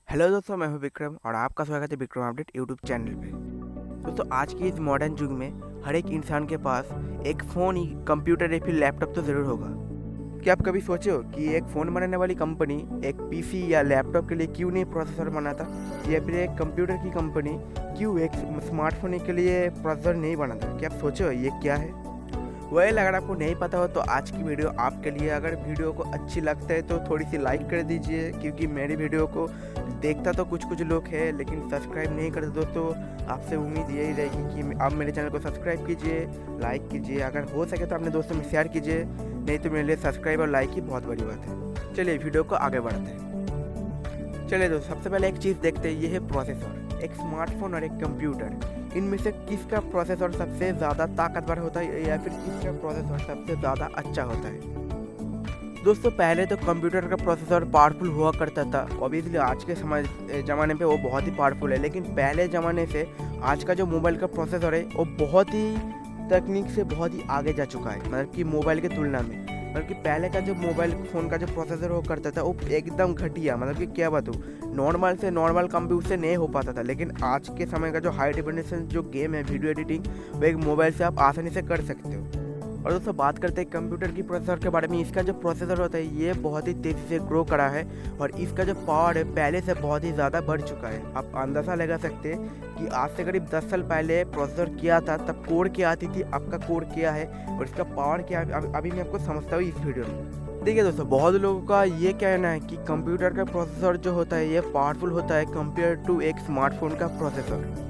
Hello दोस्तों, मैं हूं विक्रम और आपका स्वागत है विक्रम अपडेट यूट्यूब चैनल पे। दोस्तों, आज के इस मॉडर्न युग में हर एक इंसान के पास एक फ़ोन, कंप्यूटर या फिर लैपटॉप तो ज़रूर होगा। क्या आप कभी सोचे हो कि एक फ़ोन बनाने वाली कंपनी एक पीसी या लैपटॉप के लिए क्यों नहीं प्रोसेसर बनाता, या फिर एक कंप्यूटर की कंपनी क्यों एक स्मार्टफोन के लिए प्रोसेसर नहीं बनाता? क्या आप सोचे हो ये क्या है? वेल, अगर आपको नहीं पता हो तो आज की वीडियो आपके लिए। अगर वीडियो को अच्छी लगता है तो थोड़ी सी लाइक कर दीजिए, क्योंकि मेरी वीडियो को देखता तो कुछ लोग हैं लेकिन सब्सक्राइब नहीं करते। दोस्तों, आपसे उम्मीद यही रहेगी कि आप मेरे चैनल को सब्सक्राइब कीजिए, लाइक कीजिए, अगर हो सके तो अपने दोस्तों में शेयर कीजिए। नहीं तो मेरे लिए सब्सक्राइब और लाइक ही बहुत बड़ी बात है। चलिए वीडियो को आगे बढ़ते हैं। चलिए दोस्तों, सबसे पहले एक चीज़ देखते हैं, ये है प्रोसेसर। एक स्मार्टफोन और एक कंप्यूटर, इनमें से किसका प्रोसेसर सबसे ज़्यादा ताकतवर होता है या फिर किसका प्रोसेसर सबसे ज़्यादा अच्छा होता है? दोस्तों, पहले तो कंप्यूटर का प्रोसेसर पावरफुल हुआ करता था। ऑब्वियसली आज के ज़माने पे वो बहुत ही पावरफुल है, लेकिन पहले ज़माने से आज का जो मोबाइल का प्रोसेसर है वो बहुत ही तकनीक से बहुत ही आगे जा चुका है, मतलब कि मोबाइल की तुलना में। मतलब कि पहले का जो मोबाइल फ़ोन का जो प्रोसेसर हो करता था वो एकदम घटिया, मतलब कि क्या बताऊँ, नॉर्मल से नॉर्मल कंप्यूटर से नहीं हो पाता था। लेकिन आज के समय का जो हाई डेफिनेशन जो गेम है वीडियो एडिटिंग, वो एक मोबाइल से आप आसानी से कर सकते हो। और दोस्तों, बात करते हैं कंप्यूटर की प्रोसेसर के बारे में। इसका जो प्रोसेसर होता है ये बहुत ही तेज़ी से ग्रो करा है और इसका जो पावर है पहले से बहुत ही ज़्यादा बढ़ चुका है। आप अंदाज़ा लगा सकते हैं कि आज से करीब 10 साल पहले प्रोसेसर क्या था, तब कोर क्या आती थी, अब का कोर क्या है और इसका पावर क्या है, अभी मैं आपको समझता हूँ इस वीडियो में। देखिए दोस्तों, बहुत लोगों का ये कहना है कि कंप्यूटर का प्रोसेसर जो होता है ये पावरफुल होता है कंपेयर टू एक स्मार्टफोन का प्रोसेसर।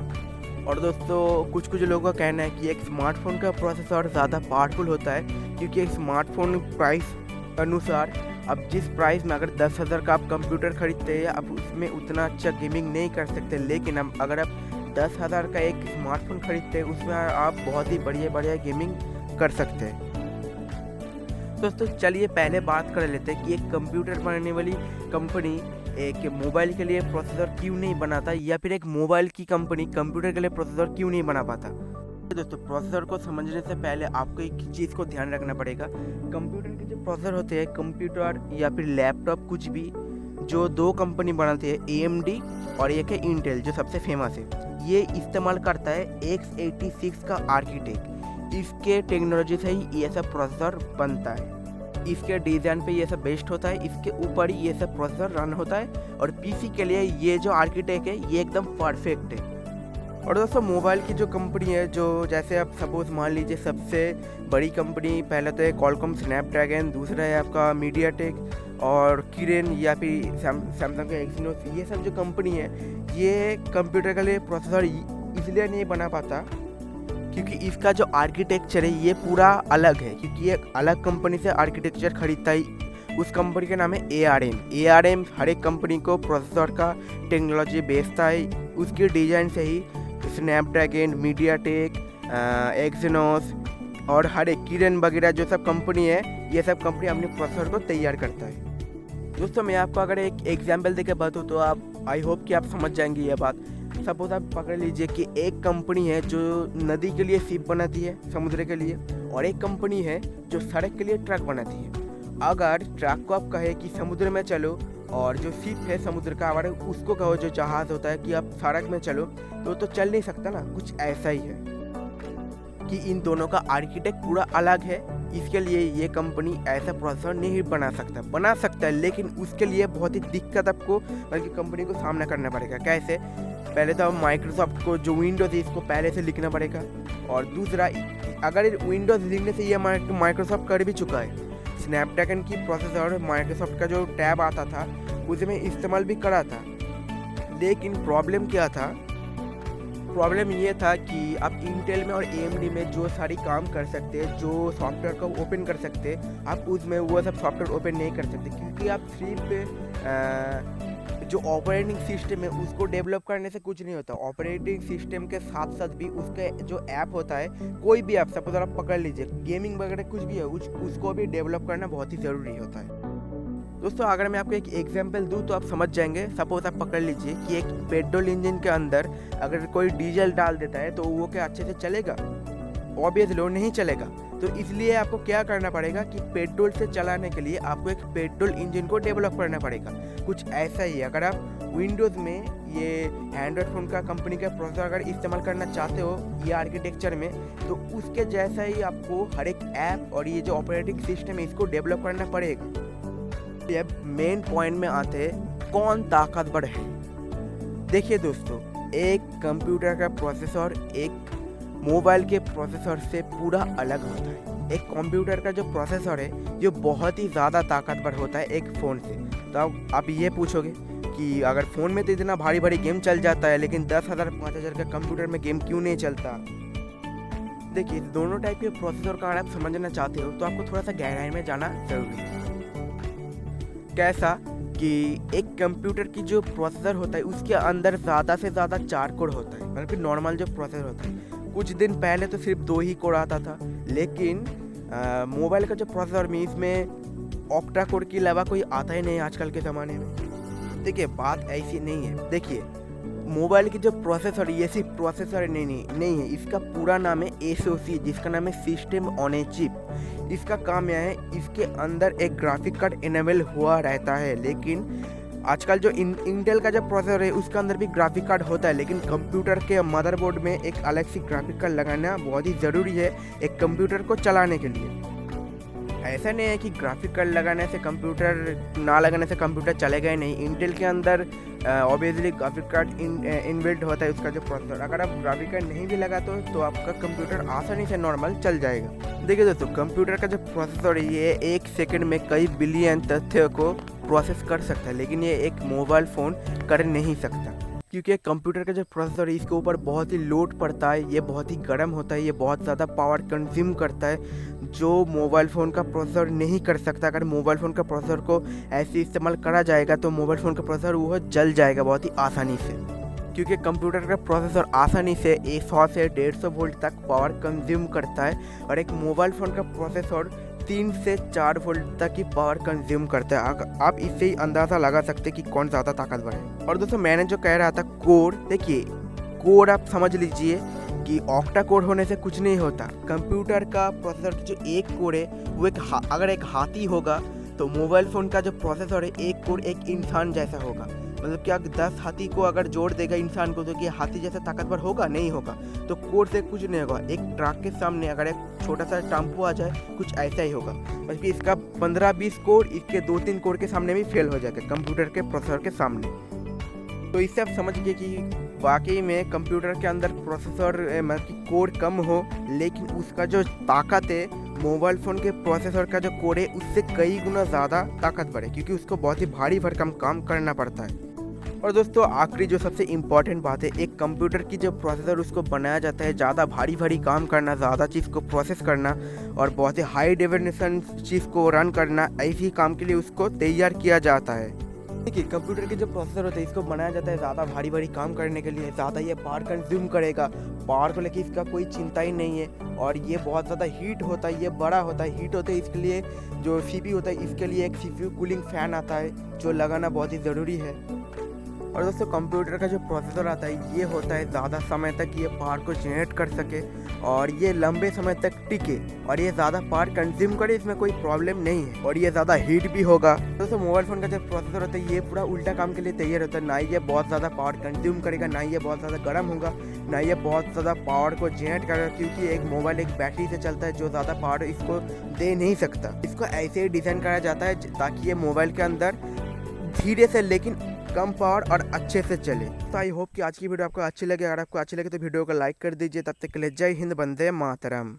और दोस्तों, कुछ लोगों का कहना है कि एक स्मार्टफोन का प्रोसेसर ज़्यादा पावरफुल होता है, क्योंकि एक स्मार्टफोन प्राइस अनुसार अब जिस प्राइस में अगर 10,000 का आप कंप्यूटर खरीदते हैं, आप उसमें उतना अच्छा गेमिंग नहीं कर सकते। लेकिन अब अगर आप 10,000 का एक स्मार्टफोन खरीदते हैं उसमें आप बहुत ही बढ़िया गेमिंग कर सकते हैं। दोस्तों, चलिए पहले बात कर लेते हैं कि एक कंप्यूटर बनाने वाली कंपनी एक मोबाइल के लिए प्रोसेसर क्यों नहीं बनाता, या फिर एक मोबाइल की कंपनी कंप्यूटर के लिए प्रोसेसर क्यों नहीं बना पाता। दोस्तों, प्रोसेसर को समझने से पहले आपको एक चीज़ को ध्यान रखना पड़ेगा। कंप्यूटर के जो प्रोसेसर होते हैं, कंप्यूटर या फिर लैपटॉप कुछ भी, जो दो कंपनी बनाती है, AMD और एक है इंटेल जो सबसे फेमस है, ये इस्तेमाल करता है x86 का आर्किटेक्ट। इसके टेक्नोलॉजी से ही ये सब प्रोसेसर बनता है। इसके डिज़ाइन पे ये सब बेस्ड होता है, इसके ऊपर ही ये सब प्रोसेसर रन होता है और पीसी के लिए ये जो आर्किटेक्ट है ये एकदम परफेक्ट है। और दोस्तों, मोबाइल की जो कंपनी है, जो जैसे आप सपोज मान लीजिए सबसे बड़ी कंपनी पहले तो है कॉलकॉम स्नैपड्रैगन, दूसरा है आपका मीडियाटेक और किरेन या फिर सैमसंग का एक्सिनोस। ये सब जो कंपनी है ये कंप्यूटर के लिए प्रोसेसर इसलिए नहीं बना पाता क्योंकि इसका जो आर्किटेक्चर है ये पूरा अलग है, क्योंकि ये अलग कंपनी से आर्किटेक्चर खरीदता है। उस कंपनी का नाम है ARM। हर एक कंपनी को प्रोसेसर का टेक्नोलॉजी बेचता है, उसके डिज़ाइन से ही स्नैपड्रैगन, मीडियाटेक, एक्सिनोस और हर एक किरेन वगैरह जो सब कंपनी है, ये सब कंपनी अपने प्रोसेसर को तैयार करता है। दोस्तों, मैं आपको अगर एक एग्जाम्पल देकर बताऊँ तो आप आई होप कि आप समझ जाएंगे ये बात। सपोज आप पकड़ लीजिए कि एक कंपनी है जो नदी के लिए शिप बनाती है, समुद्र के लिए, और एक कंपनी है जो सड़क के लिए ट्रक बनाती है। अगर ट्रक को आप कहे कि समुद्र में चलो और जो शिप है समुद्र का, अगर उसको कहो जो जहाज़ होता है कि आप सड़क में चलो, तो चल नहीं सकता ना। कुछ ऐसा ही है कि इन दोनों का आर्किटेक्ट पूरा अलग है। इसके लिए ये कंपनी ऐसा प्रोसेसर नहीं बना सकता है, लेकिन उसके लिए बहुत ही दिक्कत आपको बल्कि कंपनी को सामना करना पड़ेगा। कैसे? पहले तो माइक्रोसॉफ्ट को जो विंडोज़ है इसको पहले से लिखना पड़ेगा, और दूसरा अगर विंडोज़ लिखने से ये माइक्रोसॉफ्ट कर भी चुका है। स्नैपड्रैगन की प्रोसेसर माइक्रोसॉफ्ट का जो टैब आता था उसमें इस्तेमाल भी करा था, लेकिन प्रॉब्लम क्या था? प्रॉब्लम ये था कि आप इंटेल में और AMD में जो सारी काम कर सकते हैं, जो सॉफ्टवेयर को ओपन कर सकते हैं, आप उसमें वो सब सॉफ्टवेयर ओपन नहीं कर सकते, क्योंकि आप सिर्फ जो ऑपरेटिंग सिस्टम है उसको डेवलप करने से कुछ नहीं होता। ऑपरेटिंग सिस्टम के साथ साथ भी उसके जो ऐप होता है, कोई भी ऐप, सपोज आप पकड़ लीजिए गेमिंग वगैरह कुछ भी है, उसको भी डेवलप करना बहुत ही ज़रूरी होता है। दोस्तों, अगर मैं आपको एक एग्जांपल दूं तो आप समझ जाएंगे। सपोज आप पकड़ लीजिए कि एक पेट्रोल इंजन के अंदर अगर कोई डीजल डाल देता है तो वो क्या अच्छे से चलेगा? ऑब्वियसली वो नहीं चलेगा। तो इसलिए आपको क्या करना पड़ेगा कि पेट्रोल से चलाने के लिए आपको एक पेट्रोल इंजन को डेवलप करना पड़ेगा। कुछ ऐसा ही, अगर आप विंडोज़ में ये एंड्रॉयड फ़ोन का कंपनी का प्रोसेसर अगर इस्तेमाल करना चाहते हो ये आर्किटेक्चर में, तो उसके जैसा ही आपको हर एक ऐप और ये जो ऑपरेटिंग सिस्टम है इसको डेवलप करना पड़ेगा। ये मेन पॉइंट में आते हैं कौन ताकतवर है। देखिए दोस्तों, एक कंप्यूटर का प्रोसेसर एक मोबाइल के प्रोसेसर से पूरा अलग होता है। एक कंप्यूटर का जो प्रोसेसर है जो बहुत ही ज़्यादा ताकतवर होता है एक फ़ोन से। तो आप ये पूछोगे कि अगर फ़ोन में तो इतना भारी भारी गेम चल जाता है, लेकिन 10,000 5,000 का कंप्यूटर में गेम क्यों नहीं चलता। देखिए, दोनों टाइप के प्रोसेसर का अगर आप समझना चाहते हो तो आपको थोड़ा सा गहराई में जाना ज़रूरी है। कैसा कि एक कंप्यूटर की जो प्रोसेसर होता है उसके अंदर ज़्यादा से ज़्यादा 4 कोर होता है, मतलब कि नॉर्मल जो प्रोसेसर होता है। कुछ दिन पहले तो सिर्फ 2 ही कोर आता था, लेकिन मोबाइल का जो प्रोसेसर में इसमें ऑक्टा कोर के अलावा कोई आता ही नहीं आजकल के ज़माने में। देखिए, बात ऐसी नहीं है। देखिए, मोबाइल की जो प्रोसेसर ये सिर्फ प्रोसेसर नहीं है, इसका पूरा नाम है SoC, जिसका नाम है सिस्टम ऑन ए चिप। इसका काम यह है, इसके अंदर एक ग्राफिक कार्ड इनेबल हुआ रहता है। लेकिन आजकल जो इंटेल का जो प्रोसेसर है उसके अंदर भी ग्राफिक कार्ड होता है, लेकिन कंप्यूटर के मदरबोर्ड में एक अलग सी ग्राफिक कार्ड लगाना बहुत ही ज़रूरी है एक कंप्यूटर को चलाने के लिए। ऐसा नहीं है कि ग्राफिक कार्ड लगाने से कंप्यूटर ना लगाने से कंप्यूटर चलेगा ही नहीं। इंटेल के अंदर ऑब्वियसली ग्राफिक कार्ड इनबिल्ट होता है उसका जो प्रोसेसर। अगर आप ग्राफिक कार्ड नहीं भी लगाते हो तो आपका कंप्यूटर आसानी से नॉर्मल चल जाएगा। देखिए दोस्तों, कंप्यूटर का जो प्रोसेसर है ये 1 सेकंड में कई बिलियन तथ्य को प्रोसेस कर सकता है, लेकिन ये एक मोबाइल फ़ोन कर नहीं सकता, क्योंकि कंप्यूटर का जो प्रोसेसर है इसके ऊपर बहुत ही लोड पड़ता है, ये बहुत ही गर्म होता है, ये बहुत ज़्यादा पावर कंज्यूम करता है जो मोबाइल फ़ोन का प्रोसेसर नहीं कर सकता। अगर मोबाइल फ़ोन का प्रोसेसर को ऐसे इस्तेमाल करा जाएगा तो मोबाइल फ़ोन का प्रोसेसर वो जल जाएगा बहुत ही आसानी से, क्योंकि कंप्यूटर का प्रोसेसर आसानी से 100 से 150 वोल्ट तक पावर कंज्यूम करता है, और एक मोबाइल फ़ोन का प्रोसेसर 3 से 4 वोल्ट तक की पावर कंज्यूम करता है। आप इससे ही अंदाज़ा लगा सकते हैं कि कौन ज़्यादा ताकतवर है। और दोस्तों, मैंने जो कह रहा था कोर, देखिए कोर आप समझ लीजिए कि ऑक्टा कोर होने से कुछ नहीं होता। कंप्यूटर का प्रोसेसर की जो एक कोर है वो अगर एक हाथी होगा तो मोबाइल फ़ोन का जो प्रोसेसर है एक कोर एक इंसान जैसा होगा। मतलब कि अगर 10 हाथी को अगर जोड़ देगा इंसान को तो क्या हाथी जैसा ताकतवर होगा? नहीं होगा। तो कोर से कुछ नहीं होगा। एक ट्रक के सामने अगर एक छोटा सा टेम्पो आ जाए कुछ ऐसा ही होगा, बल्कि इसका 15-20 कोर इसके 2-3 कोर के सामने भी फेल हो जाएगा कंप्यूटर के प्रोसेसर के सामने। तो इससे आप समझ गए कि वाकई में कंप्यूटर के अंदर प्रोसेसर मतलब कि कोर कम हो, लेकिन उसका जो ताकत है मोबाइल फ़ोन के प्रोसेसर का जो कोर है उससे कई गुना ज़्यादा ताकतवर है, क्योंकि उसको बहुत ही भारी भरकम काम करना पड़ता है। और दोस्तों, आखिरी जो सबसे इम्पॉर्टेंट बात है, एक कंप्यूटर की जो प्रोसेसर उसको बनाया जाता है ज़्यादा भारी भारी काम करना, ज़्यादा चीज़ को प्रोसेस करना और बहुत ही हाई डेफिनेशन चीज़ को रन करना, ऐसी काम के लिए उसको तैयार किया जाता है। देखिए, कंप्यूटर के जो प्रोसेसर होता है इसको बनाया जाता है ज़्यादा भारी भारी काम करने के लिए, ज़्यादा ये पावर कंज्यूम करेगा। पावर को लेकर इसका कोई चिंता ही नहीं है, और ये बहुत ज़्यादा हीट होता है, ये बड़ा होता है, हीट होता है। इसके लिए जो CPU होता है इसके लिए एक CPU कूलिंग फ़ैन आता है जो लगाना बहुत ही ज़रूरी है। और दोस्तों, कंप्यूटर का जो प्रोसेसर आता है ये होता है ज़्यादा समय तक ये पावर को जनरेट कर सके और ये लंबे समय तक टिके और ये ज़्यादा पावर कंज्यूम करे, इसमें कोई प्रॉब्लम नहीं है, और ये ज़्यादा हीट भी होगा। दोस्तों, मोबाइल फ़ोन का जो प्रोसेसर होता है ये पूरा उल्टा काम के लिए तैयार होता है। ना ये बहुत ज़्यादा पावर कंज्यूम करेगा, ना ये बहुत ज़्यादा गर्म होगा, ना ये बहुत ज़्यादा पावर को जनरेट करेगा, क्योंकि एक मोबाइल एक बैटरी से चलता है जो ज़्यादा पावर इसको दे नहीं सकता। इसको ऐसे ही डिज़ाइन करा जाता है ताकि ये मोबाइल के अंदर धीरे से लेकिन कम पावर और अच्छे से चले। तो आई होप कि आज की वीडियो आपको अच्छी लगे। अगर आपको अच्छी लगे तो वीडियो को लाइक कर दीजिए। तब तक के लिए जय हिंद, वंदे मातरम।